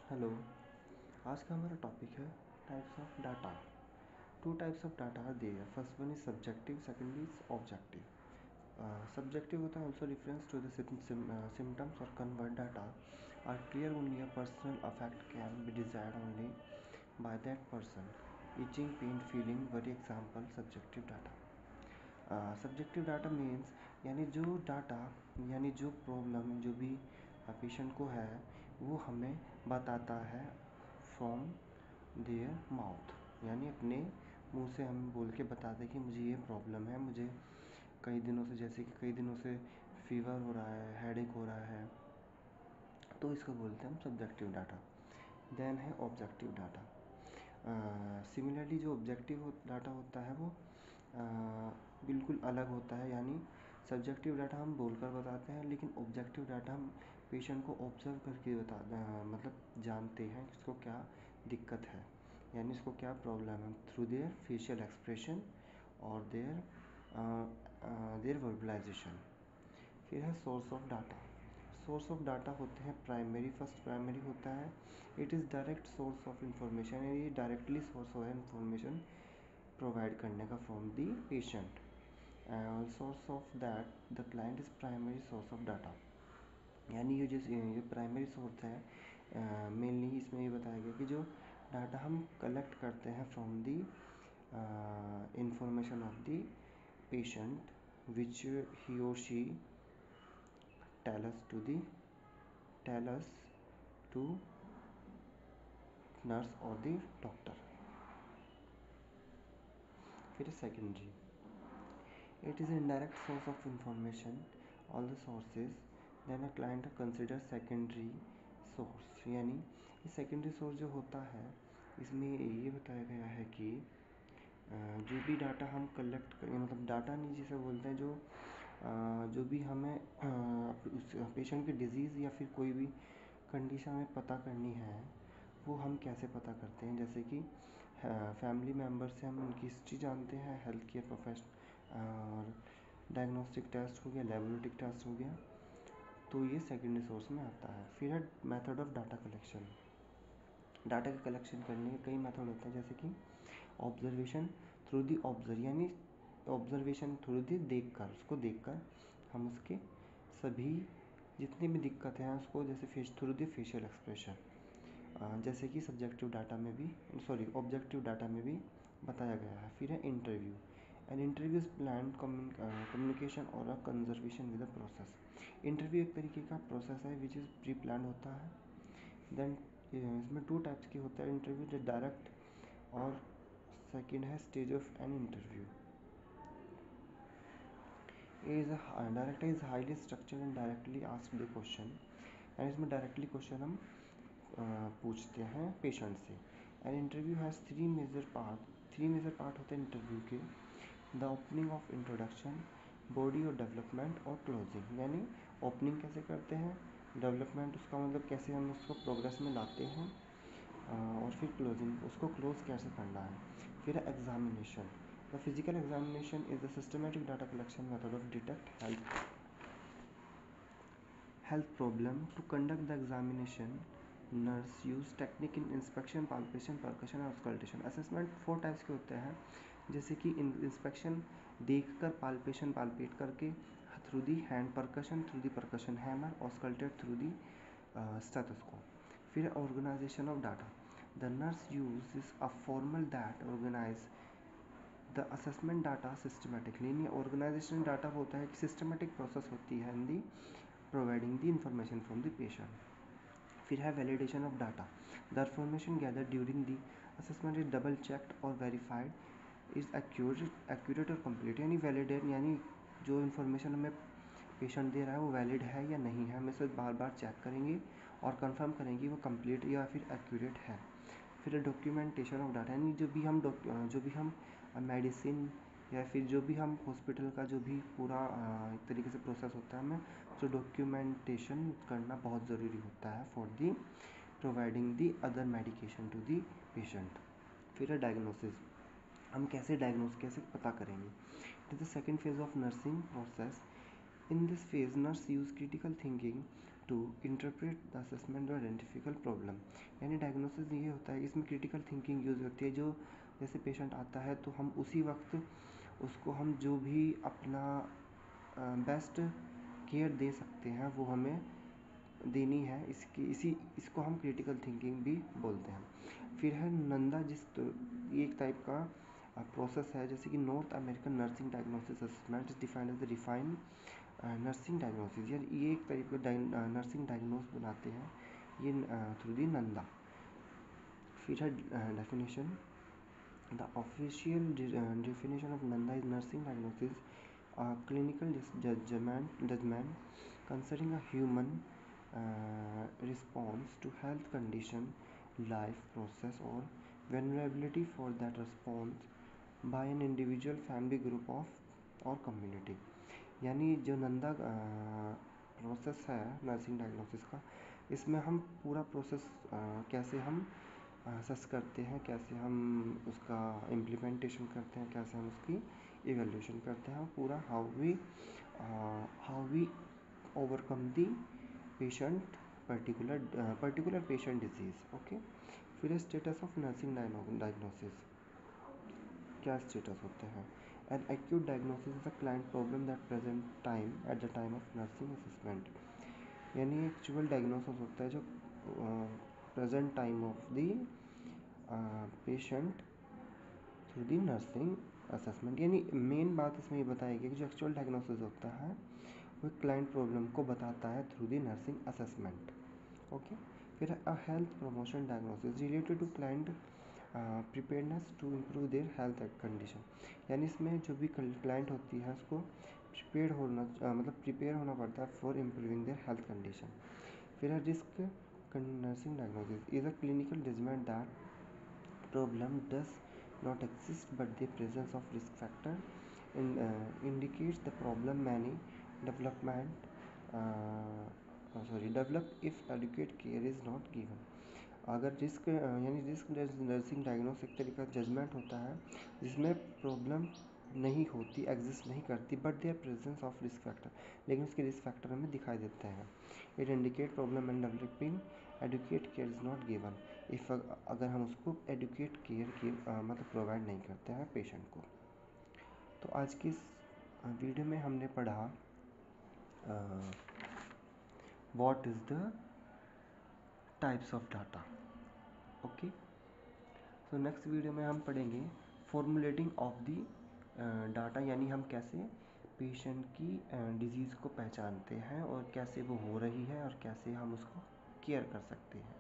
Hello. आज का हमारा टॉपिक है types of data. Two types of data are there. First one is subjective, second is objective. Subjective होता है also reference to the symptoms or convert data are clear only a personal affect can be desired only by that person. Itching, pain, feeling, worry example subjective data. Subjective data means यानी जो data यानी जो problem जो भी patient को है वो हमें बताता है फ्रॉम देयर माउथ, यानी अपने मुंह से हम बोल के बताते हैं कि मुझे ये प्रॉब्लम है, मुझे कई दिनों से जैसे कि कई दिनों से फीवर हो रहा है, हेडेक हो रहा है, तो इसको बोलते हैं हम सब्जेक्टिव डाटा। देन है ऑब्जेक्टिव डाटा। सिमिलरली जो ऑब्जेक्टिव डाटा होता है वो बिल्कुल अलग होता है, यानी सब्जेक्टिव डाटा हम बोलकर बताते हैं, लेकिन ऑब्जेक्टिव डाटा हम पेशेंट को ऑब्जर्व करके मतलब जानते हैं कि इसको क्या दिक्कत है, यानी इसको क्या प्रॉब्लम है थ्रू देयर फेशियल एक्सप्रेशन और देयर वर्बलाइजेशन। फिर है source of data. Source of data होते हैं प्राइमरी। फर्स्ट प्राइमरी होता है it is direct source of information, ये डायरेक्टली सोर्स है इंफॉर्मेशन प्रोवाइड करने का from the patient. Source of that the client is primary source of data, यानी ये प्राइमरी सोर्स है। मेनली इसमें ये बताया गया कि जो डाटा हम कलेक्ट करते हैं from the information of the patient which he और she tell us to nurse or the doctor. फिर secondary, it is an indirect source of information all the sources then a client consider secondary source, यानी ये secondary source जो होता है इसमें ये बताया गया है कि जो भी डाटा हम कलेक्ट करें, मतलब डाटा नहीं जिसे बोलते हैं, जो भी हमें उस पेशेंट की डिज़ीज़ या फिर कोई भी कंडीशन हमें पता करनी है वो हम कैसे पता करते हैं। जैसे कि फैमिली मेम्बर से हम उनकी हिस्ट्री जानते हैं, हेल्थ केयर प्रोफेशन और डायग्नोस्टिक टेस्ट हो गया, लेबोरेटरी टेस्ट हो गया, तो ये सेकेंडरी सोर्स में आता है। फिर है method of data collection. Data का कलेक्शन करने के कई मेथड होते हैं, जैसे कि ऑब्जर्वेशन थ्रू दी ऑब्जर्व, यानी ऑब्जर्वेशन थ्रू दी देखकर, उसको देखकर हम उसके सभी जितनी भी दिक्कतें हैं उसको, जैसे थ्रू दी फेशियल एक्सप्रेशन, जैसे कि सब्जेक्टिव डाटा में भी ऑब्जेक्टिव डाटा में भी बताया गया है। फिर है interview. An interview is plan communication और a conversation with a process. Interview एक तरीके का प्रोसेस है विच इज़ प्री प्लान होता है। देन इसमें टू टाइप्स के होता है इंटरव्यू, जो डायरेक्ट और सेकेंड है stage of an interview. Direct is highly structured and directly asked the question, and इसमें डायरेक्टली क्वेश्चन हम पूछते हैं पेशेंट से। An interview has three major part होते हैं इंटरव्यू के। The opening of introduction, body और डेवलपमेंट और क्लोजिंग, यानी ओपनिंग कैसे करते हैं, डेवलपमेंट उसका मतलब कैसे हम उसको प्रोग्रेस में लाते हैं, और फिर क्लोजिंग उसको क्लोज कैसे करना है। फिर examination. The physical examination is the systematic data collection method of detect health problem. To conduct the examination, nurse use technique in inspection, palpation, percussion और auscultation. assessment 4 टाइप्स के होते हैं, जैसे कि इंस्पेक्शन देखकर, पाल्पेशन पाल्पेट करके, through the hand, percussion through the percussion hammer, auscultate through the stethoscope. फिर organisation of data. The nurse use a formal that organise the assessment data systematically. Organisation data होता है कि systematic process होती है इन दी providing the information from the patient. फिर है validation of data. The information gathered during the assessment is double checked or verified is accurate और complete, यानी validate यानी जो information हमें पेशेंट दे रहा है वो वैलिड है या नहीं है, हम इसे बार बार चेक करेंगे और कंफर्म करेंगे वो कंप्लीट या फिर एक्यूरेट है। फिर डॉक्यूमेंटेशन ऑफ डाटा, यानी जो भी हम मेडिसिन या फिर जो भी हम हॉस्पिटल का जो भी पूरा एक तरीके से प्रोसेस होता है, हमें जो डॉक्यूमेंटेशन करना बहुत ज़रूरी होता है for the providing the other medication to the patient. फिर है डायग्नोसिस, हम कैसे पता करेंगे। It is the second phase of nursing process. In this phase nurse use critical thinking to interpret the assessment और आइडेंटिफिकल प्रॉब्लम। यानी diagnosis ये होता है, इसमें क्रिटिकल थिंकिंग यूज़ होती है। जो जैसे पेशेंट आता है तो हम उसी वक्त उसको हम जो भी अपना बेस्ट केयर दे सकते हैं वो हमें देनी है। इसको हम क्रिटिकल थिंकिंग भी बोलते हैं। फिर है नंदा, ये एक टाइप का प्रोसेस है, जैसे कि North American nursing diagnosis assessment is defined as the refined nursing diagnosis. यार ये एक टाइप का नर्सिंग डायग्नोस बनाते हैं ये थ्रू दी नंदा। फिर है definition, the official definition of Nanda is nursing diagnosis, a clinical judgment concerning a human response to health condition, life process or vulnerability for that response by an individual, family, group of or community। यानी जो Nanda process है nursing diagnosis का, इसमें हम पूरा process कैसे हम assess करते हैं, कैसे हम उसका इम्प्लीमेंटेशन करते हैं, कैसे हम उसकी इवैल्यूएशन करते हैं, पूरा how we overcome the patient particular patient disease. Okay. फिर स्टेटस ऑफ नर्सिंग डायग्नोसिस, क्या स्टेटस होते हैं? An acute diagnosis is a client problem that present time at the time of nursing assessment. यानी actual diagnosis होता है जो present time of the patient through the nursing assessment. यानी main बात इसमें ये बताएगी कि जो एक्चुअल डायग्नोसिस होता है वो क्लाइंट प्रॉब्लम को बताता है through the nursing assessment. Okay. फिर a health promotion diagnosis related to client preparedness to improve their health condition. यानी इसमें जो भी क्लाइंट होती है उसको प्रिपेयर होना पड़ता है for improving their health condition. फिर है risk nursing diagnosis is a clinical judgement that problem does not exist but the presence of risk factor indicates the problem many develop if adequate care is not given। अगर risk यानी risk nursing diagnose एक तरीका judgement होता है जिसमें problem नहीं होती, exist नहीं करती, but their presence of risk factor, लेकिन उसके रिस्क फैक्टर हमें दिखाई देते हैं। It indicate problem and developing adequate care is not given if, अगर हम उसको एडुकेट केयर की प्रोवाइड नहीं करते हैं पेशेंट को। तो आज की इस वीडियो में हमने पढ़ा what is the types of data. Okay. तो नेक्स्ट वीडियो में हम पढ़ेंगे फॉर्मुलेटिंग ऑफ दी डाटा, यानी हम कैसे पेशेंट की डिजीज़ को पहचानते हैं और कैसे वो हो रही है और कैसे हम उसको केयर कर सकते हैं।